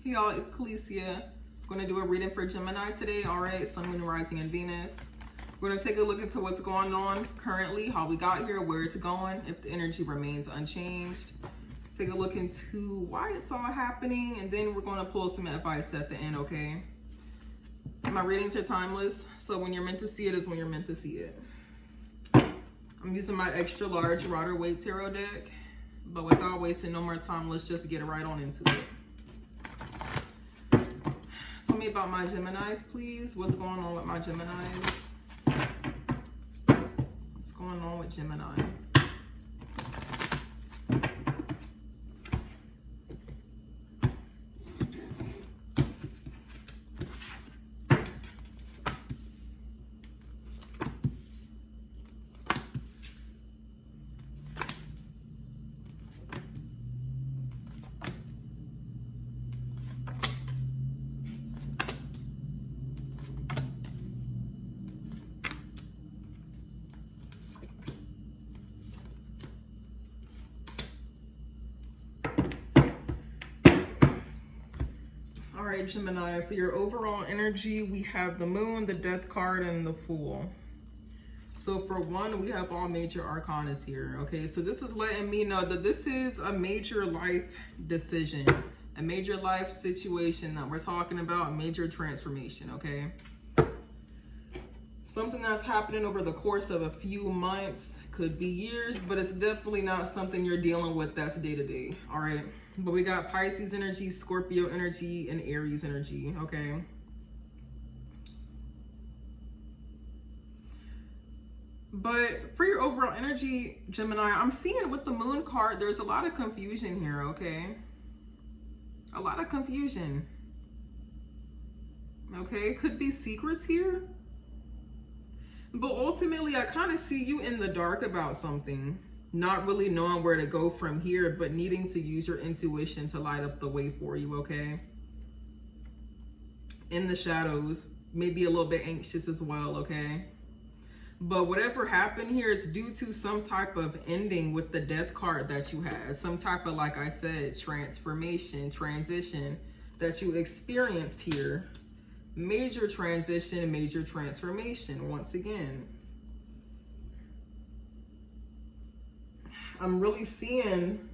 Hey y'all, it's Khalesia. I'm going to do a reading for Gemini today. All right, Sun, Moon, Rising, and Venus. We're going to take a look into what's going on currently, how we got here, where it's going, if the energy remains unchanged. Take a look into why it's all happening, and then we're going to pull some advice at the end, okay? My readings are timeless, so when you're meant to see it is when you're meant to see it. I'm using my extra large Rider Waite Tarot deck, but without wasting no more time, let's just get right on into it. Tell me about my Geminis, please. What's going on with my Geminis? What's going on with Gemini? All right, Gemini, for your overall energy, we have the Moon, the Death card, and the Fool. So for one, we have all major arcanas here, okay? So this is letting me know that this is a major life decision, a major life situation that we're talking about, a major transformation, okay? Something that's happening over the course of a few months, could be years, but it's definitely not something you're dealing with that's day to day, all right? But we got Pisces energy, Scorpio energy, and Aries energy, okay? But for your overall energy, Gemini, I'm seeing with the Moon card, there's a lot of confusion here, okay? A lot of confusion. Okay, could be secrets here. But ultimately, I kind of see you in the dark about something. Not really knowing where to go from here, but needing to use your intuition to light up the way for you, okay? In the shadows, maybe a little bit anxious as well, okay? But whatever happened here is due to some type of ending with the Death card that you had. Some type of, like I said, transformation, transition that you experienced here. Major transition, major transformation, once again. I'm really seeing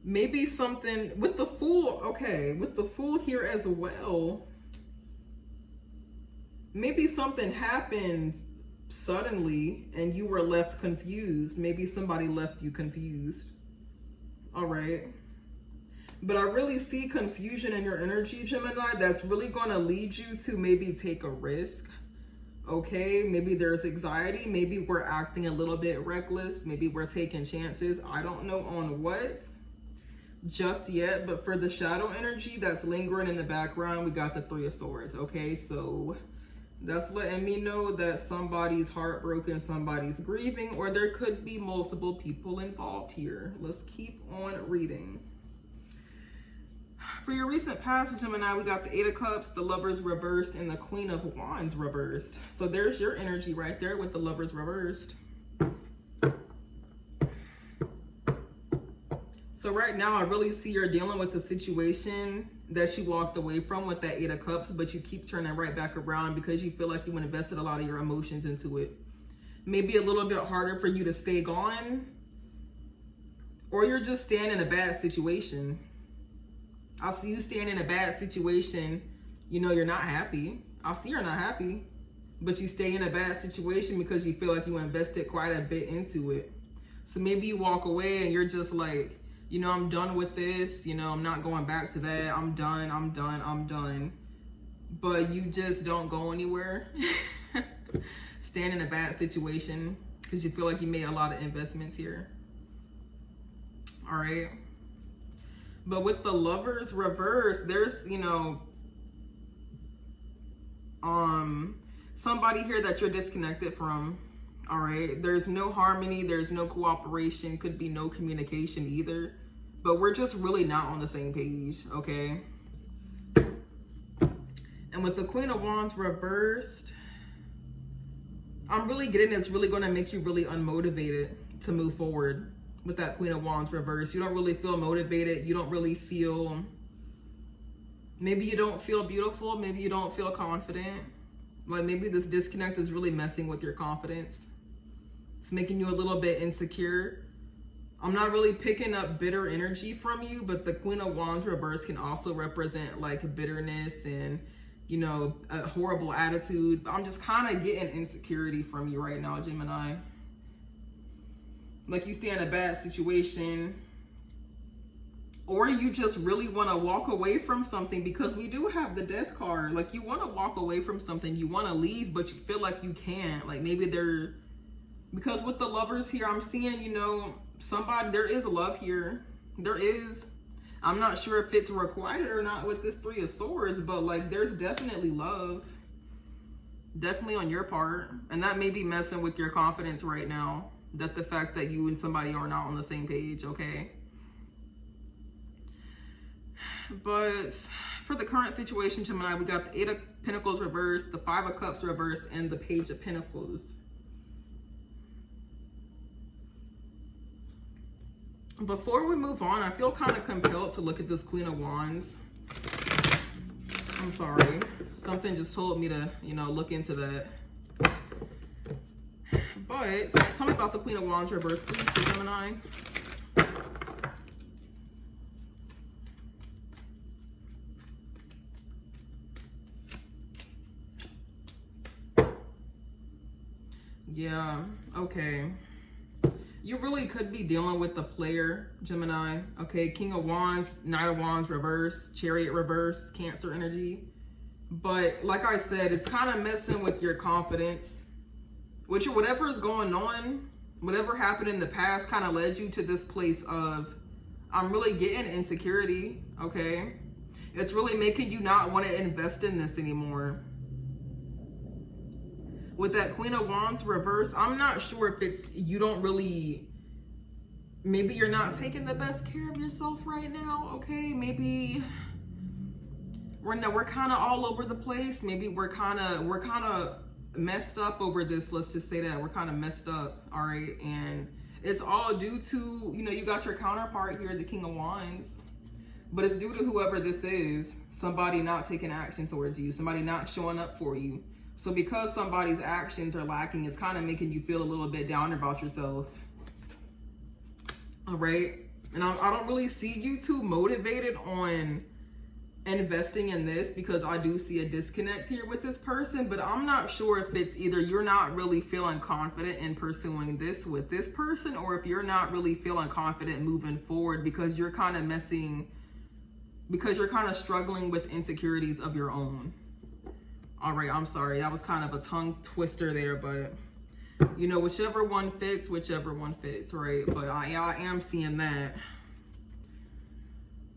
maybe something with the Fool, okay, with the Fool here as well. Maybe something happened suddenly and you were left confused. Maybe somebody left you confused. All right. But I really see confusion in your energy, Gemini, that's really going to lead you to maybe take a risk. Okay, maybe there's anxiety. Maybe we're acting a little bit reckless. Maybe we're taking chances. I don't know on what just yet. But for the shadow energy that's lingering in the background, we got the Three of Swords. Okay, so that's letting me know that somebody's heartbroken, somebody's grieving, or there could be multiple people involved here. Let's keep on reading. For your recent past, Gemini, we got the Eight of Cups, the Lovers reversed, and the Queen of Wands reversed. So there's your energy right there with the Lovers reversed. So right now, I really see you're dealing with the situation that you walked away from with that Eight of Cups, but you keep turning right back around because you feel like you invested a lot of your emotions into it. Maybe a little bit harder for you to stay gone, or you're just staying in a bad situation. I'll see you staying in a bad situation. You know, you're not happy. I'll see you're not happy, but you stay in a bad situation because you feel like you invested quite a bit into it. So maybe you walk away and you're just like, you know, I'm done with this. You know, I'm not going back to that. I'm done, I'm done, I'm done. But you just don't go anywhere. Staying in a bad situation because you feel like you made a lot of investments here. All right. But with the Lovers reverse, there's, you know, somebody here that you're disconnected from. All right. There's no harmony. There's no cooperation. Could be no communication either. But we're just really not on the same page. Okay. And with the Queen of Wands reversed, I'm really getting it's really going to make you really unmotivated to move forward. With that Queen of Wands reversed, you don't really feel motivated. You don't really feel Maybe you don't feel beautiful. Maybe you don't feel confident. Like maybe this disconnect is really messing with your confidence. It's making you a little bit insecure. I'm not really picking up bitter energy from you, but the Queen of Wands reverse can also represent like bitterness and, you know, a horrible attitude. I'm just kind of getting insecurity from you right now, Gemini. Like you stay in a bad situation, or you just really want to walk away from something, because we do have the Death card. Like you want to walk away from something, you want to leave, but you feel like you can't. Like maybe because with the Lovers here, I'm seeing, you know, somebody, there is love here. There is. I'm not sure if it's requited or not with this Three of Swords, but like there's definitely love. Definitely on your part. And that may be messing with your confidence right now. That the fact that you and somebody are not on the same page, okay? But for the current situation, Gemini, we got the Eight of Pentacles reversed, the Five of Cups reversed, and the Page of Pentacles. Before we move on, I feel kind of compelled to look at this Queen of Wands. I'm sorry. Something just told me to, you know, look into that. But tell me about the Queen of Wands reverse, please, for Gemini. Yeah, okay. You really could be dealing with the player, Gemini. Okay, King of Wands, Knight of Wands reverse, Chariot reverse, Cancer energy. But like I said, it's kind of messing with your confidence. Whatever is going on, whatever happened in the past kind of led you to this place of, I'm really getting insecurity, okay? It's really making you not want to invest in this anymore. With that Queen of Wands reverse, I'm not sure if it's, you don't really, maybe you're not taking the best care of yourself right now, okay? Maybe we're kind of all over the place. Maybe we're kind of messed up over this. Let's just say that we're kind of messed up, all right? And it's all due to, you know, you got your counterpart here, the King of Wands, but it's due to whoever this is, somebody not taking action towards you, somebody not showing up for you. So because somebody's actions are lacking, it's kind of making you feel a little bit down about yourself. All right. And I don't really see you too motivated on investing in this, because I do see a disconnect here with this person, but I'm not sure if it's either you're not really feeling confident in pursuing this with this person, or if you're not really feeling confident moving forward because you're kind of struggling with insecurities of your own. All right, I'm sorry. That was kind of a tongue twister there, but you know, whichever one fits, right? But I am seeing that.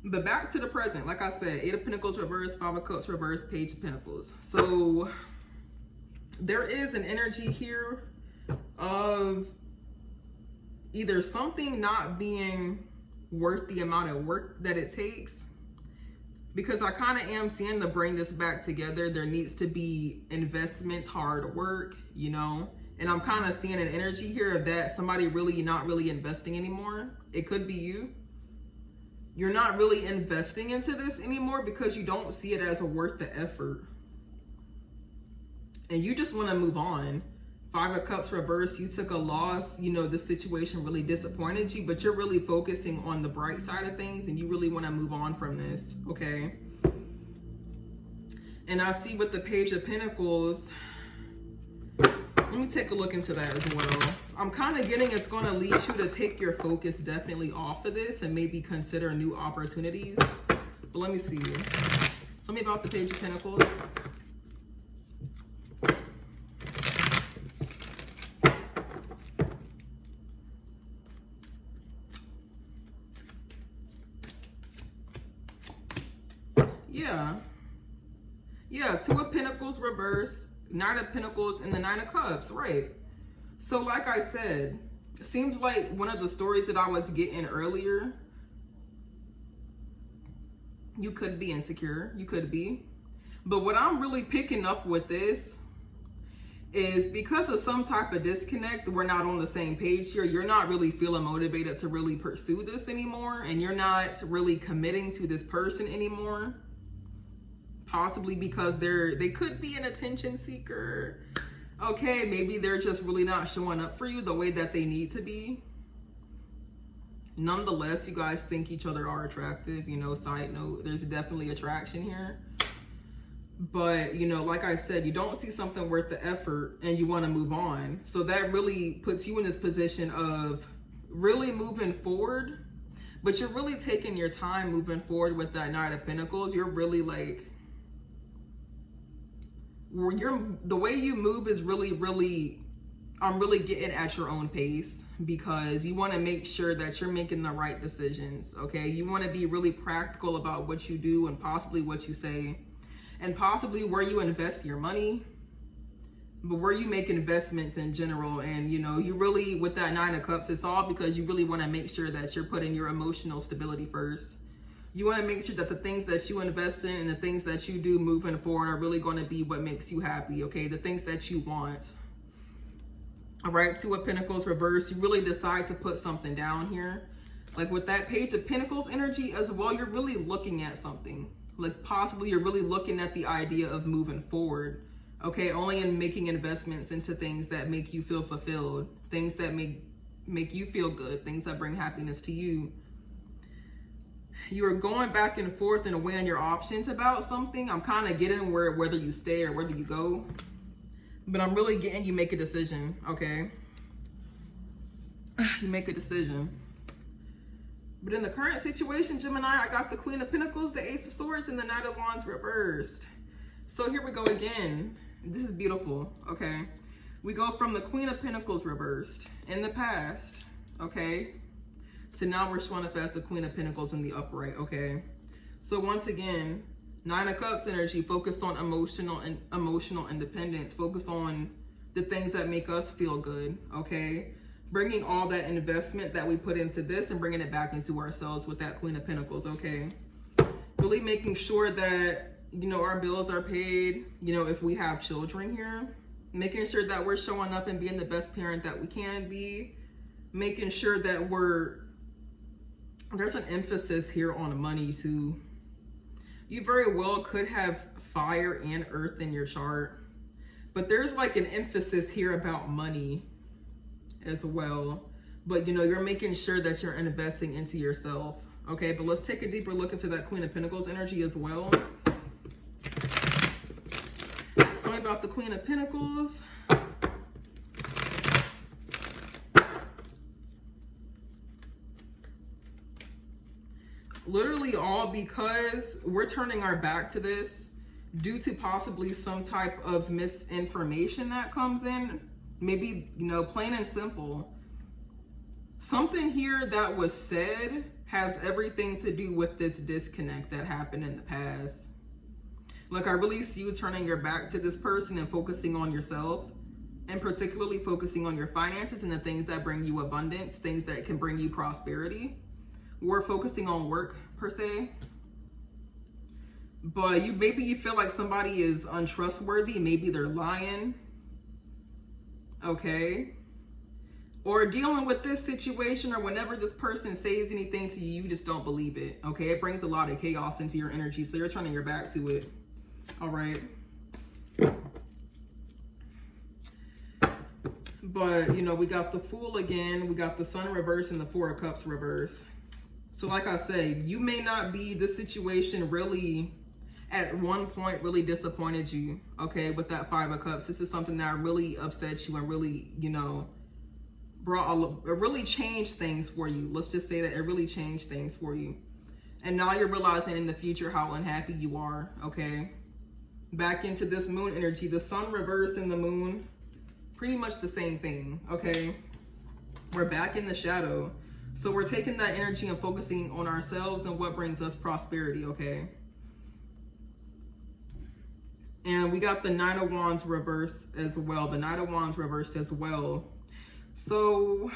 But back to the present, like I said, Eight of Pentacles reverse, Five of Cups reverse, Page of Pentacles. So there is an energy here of either something not being worth the amount of work that it takes, because I kind of am seeing, to bring this back together, there needs to be investments, hard work, you know, and I'm kind of seeing an energy here of that somebody really not really investing anymore. It could be you. You're not really investing into this anymore because you don't see it as worth the effort. And you just want to move on. Five of Cups reverse, you took a loss, you know, the situation really disappointed you, but you're really focusing on the bright side of things and you really want to move on from this, okay? And I see with the Page of Pentacles, let me take a look into that as well. I'm kind of getting it's going to lead you to take your focus definitely off of this and maybe consider new opportunities. But let me see. Tell me about the Page of Pentacles. Yeah, Two of Pentacles reverse, Knight of Pentacles, and the Nine of Cups, right? So like I said, it seems like one of the stories that I was getting earlier, you could be insecure, you could be. But what I'm really picking up with this is because of some type of disconnect, we're not on the same page here. You're not really feeling motivated to really pursue this anymore, and you're not really committing to this person anymore. possibly because they could be an attention seeker. Okay, maybe they're just really not showing up for you the way that they need to be. Nonetheless, you guys think each other are attractive. You know, side note, there's definitely attraction here. But, you know, like I said, you don't see something worth the effort and you want to move on. So that really puts you in this position of really moving forward. But you're really taking your time moving forward with that Knight of Pentacles. You're really like, the way you move is really, I'm really getting at your own pace, because you want to make sure that you're making the right decisions. Okay, you want to be really practical about what you do and possibly what you say, and possibly where you invest your money, but where you make investments in general. And you know, you really, with that Nine of Cups, it's all because you really want to make sure that you're putting your emotional stability first. You want to make sure that the things that you invest in and the things that you do moving forward are really going to be what makes you happy. Okay, the things that you want. All right, Two of Pentacles reverse, you really decide to put something down here. Like with that Page of Pentacles energy as well, you're really looking at something. Like possibly you're really looking at the idea of moving forward. Okay, only in making investments into things that make you feel fulfilled, things that make you feel good, things that bring happiness to you. You are going back and forth and weighing your options about something. I'm kind of getting whether you stay or whether you go. But I'm really getting you make a decision, okay? You make a decision. But in the current situation, Gemini, I got the Queen of Pentacles, the Ace of Swords, and the Knight of Wands reversed. So here we go again. This is beautiful, okay? We go from the Queen of Pentacles reversed in the past, okay? So now we're showing up as the Queen of Pentacles in the upright, okay? So once again, Nine of Cups energy, focused on emotional independence, focus on the things that make us feel good, okay? Bringing all that investment that we put into this and bringing it back into ourselves with that Queen of Pentacles, okay? Really making sure that, you know, our bills are paid, you know, if we have children here, making sure that we're showing up and being the best parent that we can be, making sure that there's an emphasis here on money too. You very well could have fire and earth in your chart, but there's like an emphasis here about money as well. But you know, you're making sure that you're investing into yourself. Okay, but let's take a deeper look into that Queen of Pentacles energy as well. Tell me about the Queen of Pentacles. Literally all because we're turning our back to this due to possibly some type of misinformation that comes in. Maybe, you know, plain and simple. Something here that was said has everything to do with this disconnect that happened in the past. Like I really see you turning your back to this person and focusing on yourself, and particularly focusing on your finances and the things that bring you abundance, things that can bring you prosperity. We're focusing on work per se, but maybe you feel like somebody is untrustworthy, maybe they're lying, okay? Or dealing with this situation, or whenever this person says anything to you, you just don't believe it, okay? It brings a lot of chaos into your energy, so you're turning your back to it, all right? But, you know, we got the Fool again, we got the Sun reverse and the Four of Cups reverse. So like I said, you may not be, this situation really, at one point, really disappointed you, okay, with that Five of Cups. This is something that really upset you and really, you know, it really changed things for you. Let's just say that it really changed things for you. And now you're realizing in the future how unhappy you are, okay? Back into this Moon energy, the Sun reverse and the Moon, pretty much the same thing, okay? We're back in the shadow. So we're taking that energy and focusing on ourselves and what brings us prosperity, okay? And we got the Nine of Wands reversed as well. The Knight of Wands reversed as well. So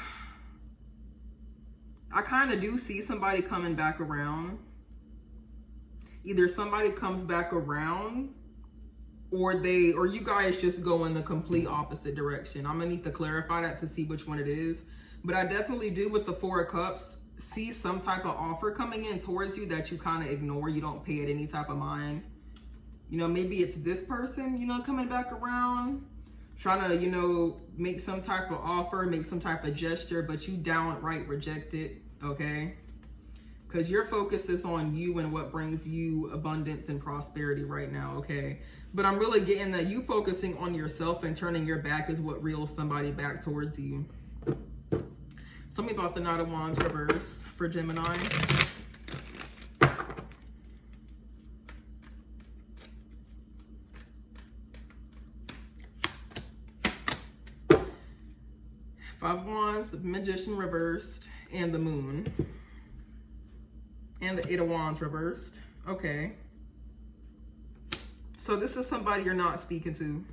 I kind of do see somebody coming back around. Either somebody comes back around, or you guys just go in the complete opposite direction. I'm gonna need to clarify that to see which one it is. But I definitely do, with the Four of Cups, see some type of offer coming in towards you that you kind of ignore. You don't pay it any type of mind. You know, maybe it's this person, you know, coming back around, trying to, you know, make some type of offer, make some type of gesture, but you downright reject it, okay? Because your focus is on you and what brings you abundance and prosperity right now, okay? But I'm really getting that you focusing on yourself and turning your back is what reels somebody back towards you. Tell me about the Knight of Wands reverse for Gemini. Five of Wands, the Magician reversed, and the Moon. And the Eight of Wands reversed. Okay. So this is somebody you're not speaking to.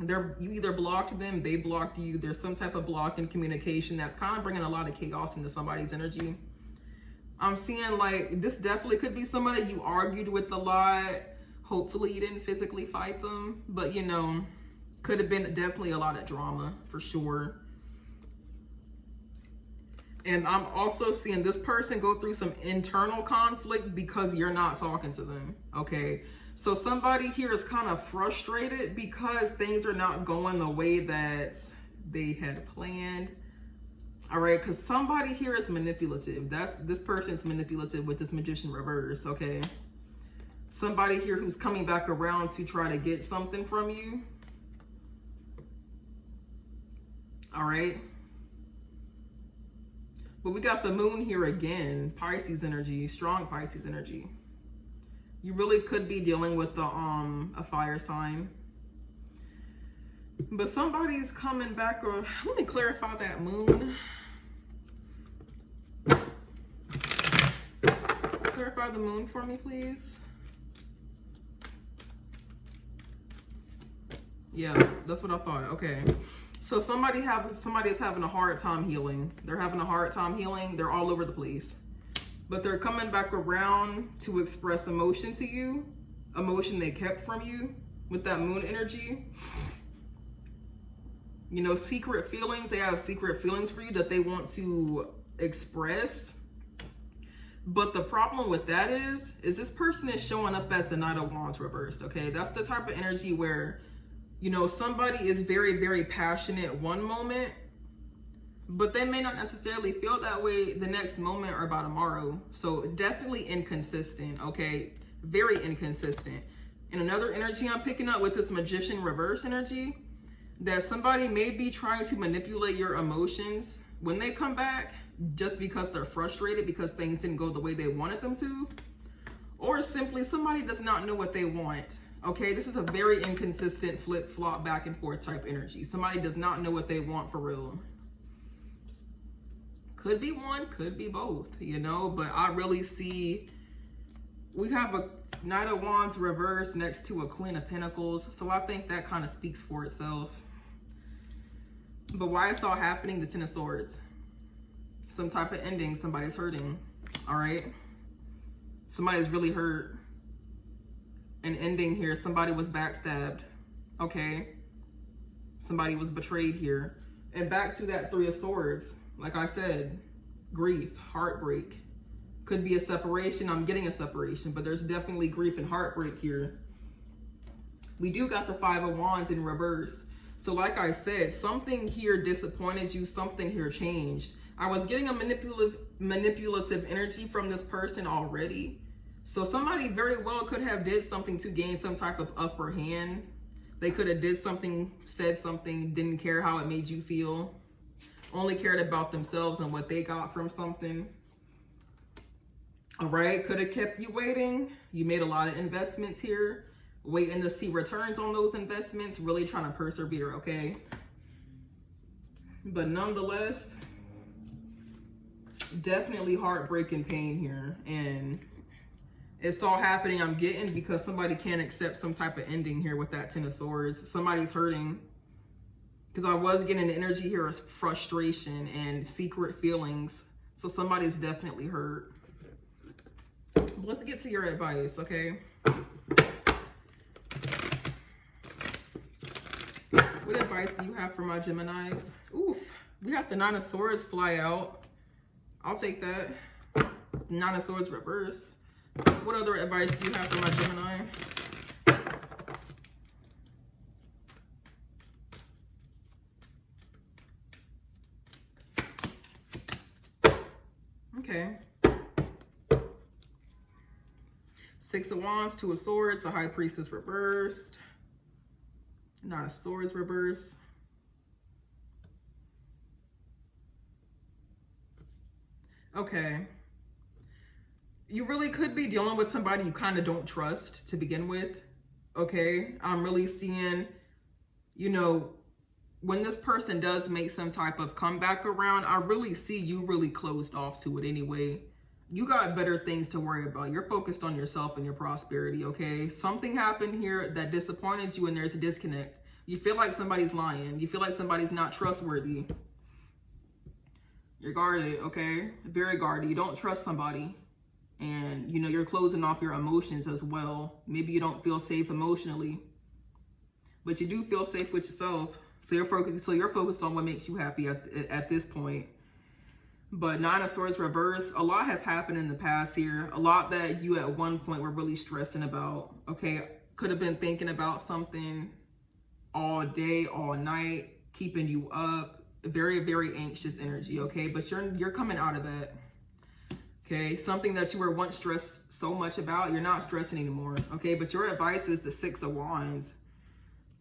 You either blocked them, they blocked you. There's some type of block in communication that's kind of bringing a lot of chaos into somebody's energy. I'm seeing like this definitely could be somebody you argued with a lot. Hopefully you didn't physically fight them, but you know, could have been definitely a lot of drama for sure. And I'm also seeing this person go through some internal conflict because you're not talking to them, okay? So somebody here is kind of frustrated because things are not going the way that they had planned, all right? Because somebody here is manipulative. This person's manipulative with this Magician reverse, okay? Somebody here who's coming back around to try to get something from you, all right? But we got the Moon here again, Pisces energy, strong Pisces energy. You really could be dealing with a fire sign. But somebody's coming back, or let me clarify that Moon. Clarify the Moon for me, please. Yeah, that's what I thought, okay. So somebody is having a hard time healing. They're having a hard time healing. They're all over the place. But they're coming back around to express emotion to you. Emotion they kept from you with that Moon energy. You know, secret feelings. They have secret feelings for you that they want to express. But the problem with that is this person is showing up as the Knight of Wands reversed, okay? That's the type of energy where, you know, somebody is very, very passionate one moment, but they may not necessarily feel that way the next moment or by tomorrow. So definitely inconsistent, okay? Very inconsistent. And another energy I'm picking up with this Magician reverse energy, that somebody may be trying to manipulate your emotions when they come back just because they're frustrated because things didn't go the way they wanted them to, or simply somebody does not know what they want. Okay, this is a very inconsistent flip-flop back and forth type energy. Somebody does not know what they want for real. Could be one, could be both, you know, but I really see we have a Knight of Wands reverse next to a Queen of Pentacles. So I think that kind of speaks for itself. But why it's all happening, the Ten of Swords. Some type of ending, somebody's hurting, all right? Somebody's really hurt. An ending here, somebody was backstabbed, okay? Somebody was betrayed here. And back to that Three of Swords, like I said, grief, heartbreak. Could be a separation, I'm getting a separation, but there's definitely grief and heartbreak here. We do got the Five of Wands in reverse. So like I said, something here disappointed you, something here changed. I was getting a manipulative energy from this person already. So somebody very well could have did something to gain some type of upper hand. They could have did something, said something, didn't care how it made you feel. Only cared about themselves and what they got from something. All right, could have kept you waiting. You made a lot of investments here. Waiting to see returns on those investments. Really trying to persevere, okay? But nonetheless, definitely heartbreaking pain here. And it's all happening, I'm getting, because somebody can't accept some type of ending here with that Ten of Swords. Somebody's hurting. Because I was getting the energy here as frustration and secret feelings. So somebody's definitely hurt. Let's get to your advice, okay? What advice do you have for my Geminis? Oof, we got the Nine of Swords fly out. I'll take that. Nine of Swords reverse. What other advice do you have for my Gemini? Six of Wands, Two of Swords, the High Priestess reversed. Nine of Swords reversed. Okay. You really could be dealing with somebody you kind of don't trust to begin with. Okay. I'm really seeing, you know, when this person does make some type of comeback around, I really see you really closed off to it anyway. You got better things to worry about. You're focused on yourself and your prosperity, okay? Something happened here that disappointed you and there's a disconnect. You feel like somebody's lying. You feel like somebody's not trustworthy. You're guarded, okay? Very guarded. You don't trust somebody. And, you know, you're closing off your emotions as well. Maybe you don't feel safe emotionally. But you do feel safe with yourself. So you're focused on what makes you happy at this point. But Nine of Swords reverse, a lot has happened in the past here. A lot that you at one point were really stressing about. Okay, could have been thinking about something all day, all night, keeping you up. Very, very anxious energy, okay? But you're coming out of that. Okay, something that you were once stressed so much about, you're not stressing anymore. Okay, but your advice is the Six of Wands.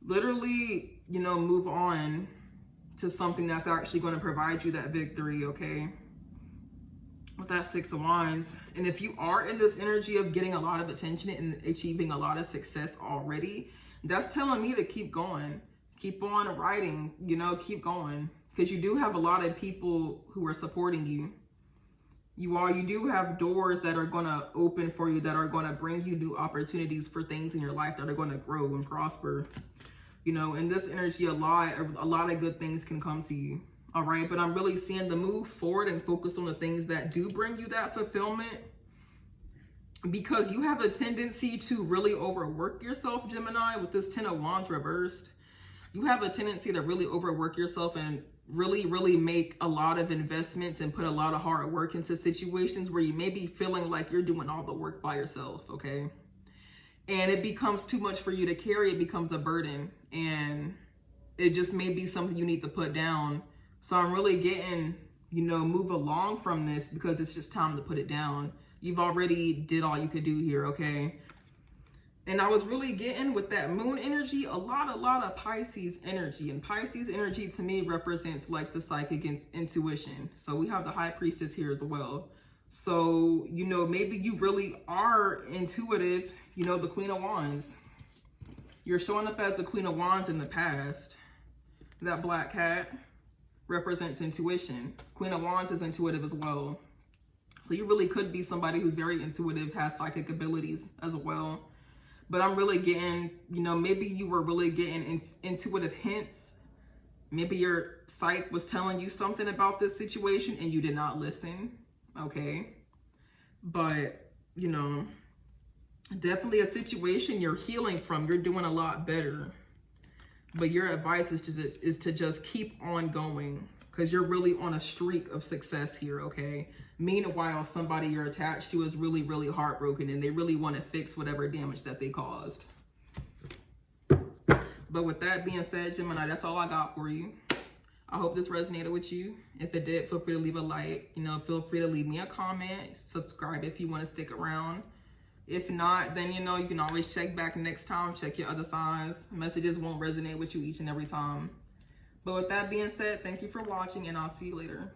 Literally, you know, move on to something that's actually going to provide you that victory, okay? With that Six of Wands. And if you are in this energy of getting a lot of attention and achieving a lot of success already, that's telling me to keep going. Keep on writing, you know, keep going. Because you do have a lot of people who are supporting you. You do have doors that are going to open for you, that are going to bring you new opportunities for things in your life that are going to grow and prosper. You know, in this energy, a lot of good things can come to you. All right. But I'm really seeing the move forward and focus on the things that do bring you that fulfillment. Because you have a tendency to really overwork yourself, Gemini, with this Ten of Wands reversed. You have a tendency to really overwork yourself and really, really make a lot of investments and put a lot of hard work into situations where you may be feeling like you're doing all the work by yourself. Okay. And it becomes too much for you to carry. It becomes a burden, and it just may be something you need to put down. So I'm really getting, you know, move along from this because it's just time to put it down. You've already did all you could do here, okay? And I was really getting with that moon energy, a lot of Pisces energy. And Pisces energy to me represents like the psychic intuition. So we have the High Priestess here as well. So, you know, maybe you really are intuitive. You know, the Queen of Wands. You're showing up as the Queen of Wands in the past. That black cat represents intuition. Queen of Wands is intuitive as well. So you really could be somebody who's very intuitive, has psychic abilities as well. But I'm really getting, you know, maybe you were really getting intuitive hints. Maybe your psych was telling you something about this situation and you did not listen. Okay. But, you know, definitely a situation you're healing from. You're doing a lot better. But your advice is to just keep on going, because you're really on a streak of success here, okay? Meanwhile, somebody you're attached to is really, really heartbroken and they really want to fix whatever damage that they caused. But with that being said, Gemini, that's all I got for you. I hope this resonated with you. If it did, feel free to leave a like. You know, feel free to leave me a comment. Subscribe if you want to stick around. If not, then, you know, you can always check back next time. Check your other signs. Messages won't resonate with you each and every time. But with that being said, thank you for watching, and I'll see you later.